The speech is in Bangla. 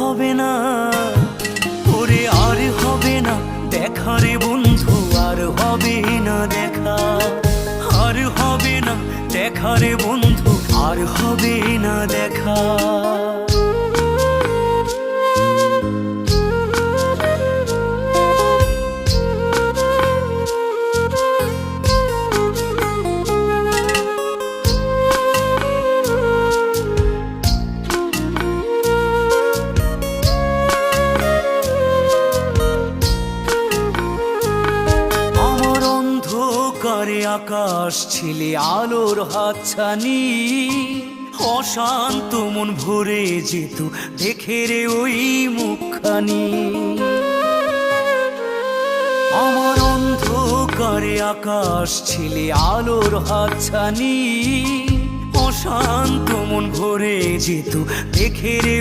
হবে না, ওরে আর হবে না দেখা রে বন্ধু, আর হবে না দেখা, আর হবে না দেখা রে বন্ধু, আর হবে না দেখা। করে আকাশ ছিলে আলোর হাতছানি, অশান্ত মন ভরে যেত দেখে রে ওই মুখখানি। আমার অন্ধকারে আকাশ ছিলে আলোর হাতছানি, অশান্ত মন ভরে যেত দেখে রে